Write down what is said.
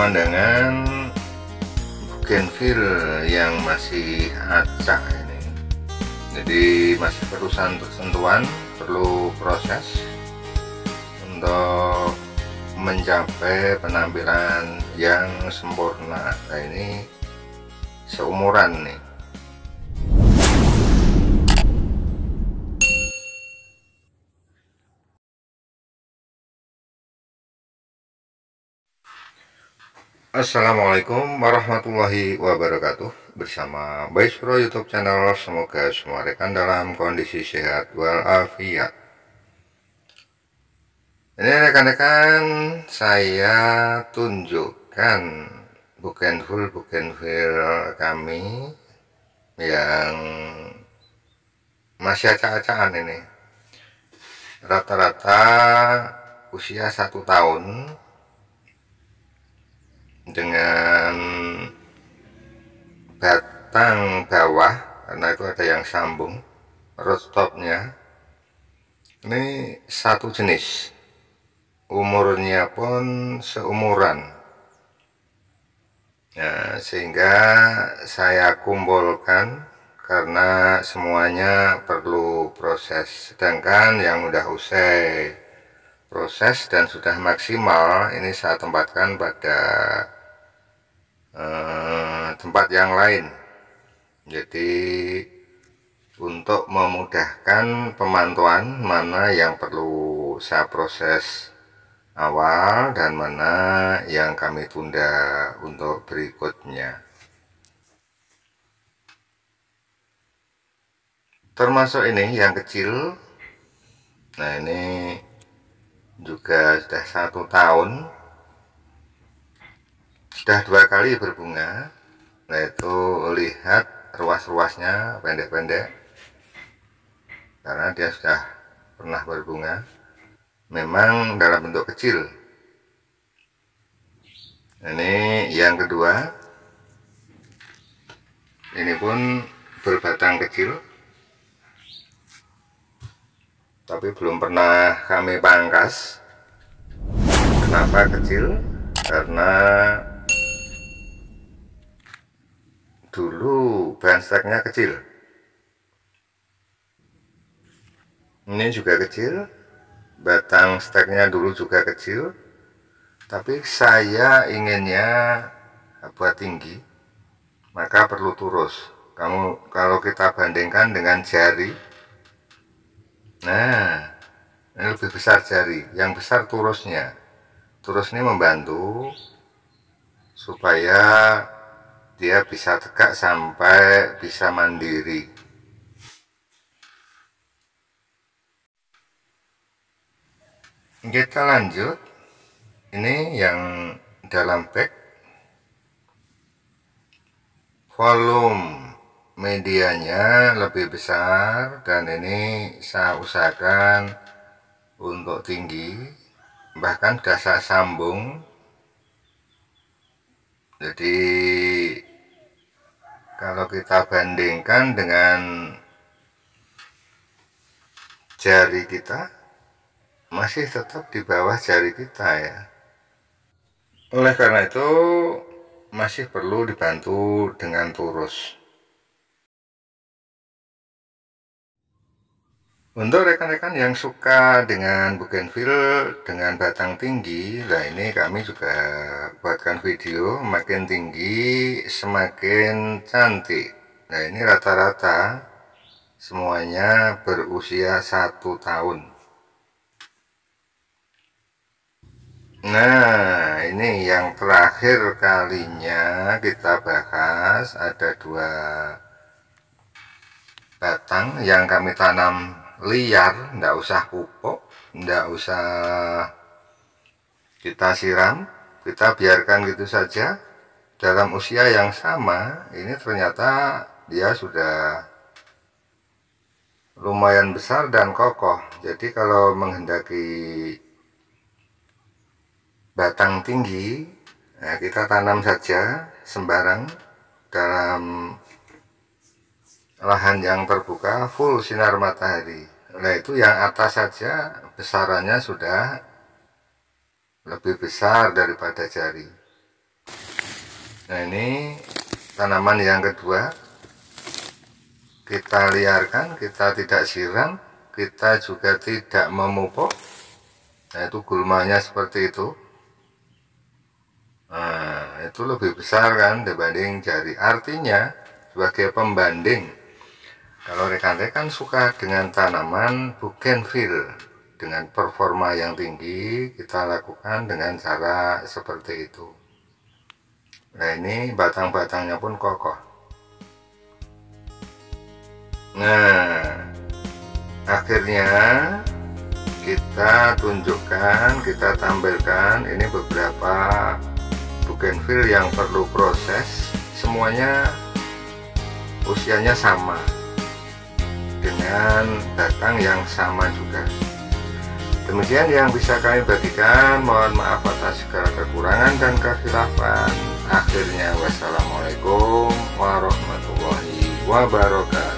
pemandangan bougainville yang masih acak ini, jadi masih perlu sentuhan, perlu proses untuk mencapai penampilan yang sempurna. Nah, ini seumuran nih. Assalamualaikum warahmatullahi wabarakatuh. Bersama Baik Pro YouTube channel, semoga semua rekan dalam kondisi sehat walafiat. Ini rekan-rekan, saya tunjukkan bougainville kami yang masih acak-acakan ini. Rata-rata usia 1 tahun dengan batang bawah, karena itu ada yang sambung rootstopnya. Ini satu jenis, umurnya pun seumuran. Nah, sehingga saya kumpulkan karena semuanya perlu proses, sedangkan yang udah usai proses dan sudah maksimal ini saya tempatkan pada tempat yang lain. Jadi untuk memudahkan pemantauan mana yang perlu saya proses awal dan mana yang kami tunda untuk berikutnya, termasuk ini yang kecil. Nah, ini juga sudah 1 tahun, sudah 2 kali berbunga. Nah, itu lihat ruas-ruasnya pendek-pendek karena dia sudah pernah berbunga, memang dalam bentuk kecil. Ini yang kedua, ini pun berbatang kecil tapi belum pernah kami pangkas. Kenapa kecil? Karena dulu bahan steknya kecil. Ini juga kecil, batang steknya dulu juga kecil, tapi saya inginnya buat tinggi, maka perlu turus. Kalau kita bandingkan dengan jari, nah ini lebih besar jari, yang besar turusnya. Turus ini membantu supaya dia bisa tegak sampai bisa mandiri. Kita lanjut, ini yang dalam bag, volume medianya lebih besar dan ini saya usahakan untuk tinggi, bahkan sudah saya sambung. Jadi kalau kita bandingkan dengan jari kita, masih tetap di bawah jari kita ya. Oleh karena itu masih perlu dibantu dengan turus. Untuk rekan-rekan yang suka dengan bougainville dengan batang tinggi, nah ini kami juga buatkan video, makin tinggi semakin cantik. Nah, ini rata-rata semuanya berusia 1 tahun. Nah, ini yang terakhir kalinya kita bahas, ada 2 batang yang kami tanam liar, nggak usah pupuk, nggak usah kita siram, kita biarkan gitu saja. Dalam usia yang sama, ini ternyata dia sudah lumayan besar dan kokoh. Jadi kalau menghendaki batang tinggi, nah kita tanam saja sembarang dalam lahan yang terbuka full sinar matahari. Nah, itu yang atas saja besarannya sudah lebih besar daripada jari. Nah, ini tanaman yang kedua, kita liarkan, kita tidak siram, kita juga tidak memupuk. Nah, itu gulmanya seperti itu. Nah, itu lebih besar kan dibanding jari. Artinya sebagai pembanding, kalau rekan-rekan suka dengan tanaman bougainville dengan performa yang tinggi, kita lakukan dengan cara seperti itu. Nah, ini batang-batangnya pun kokoh. Nah, akhirnya kita tunjukkan, kita tampilkan ini beberapa bougainville yang perlu proses. Semuanya usianya sama dengan batang yang sama juga. Demikian yang bisa kami bagikan. Mohon maaf atas segala kekurangan dan kekhilafan. Akhirnya, wassalamualaikum warahmatullahi wabarakatuh.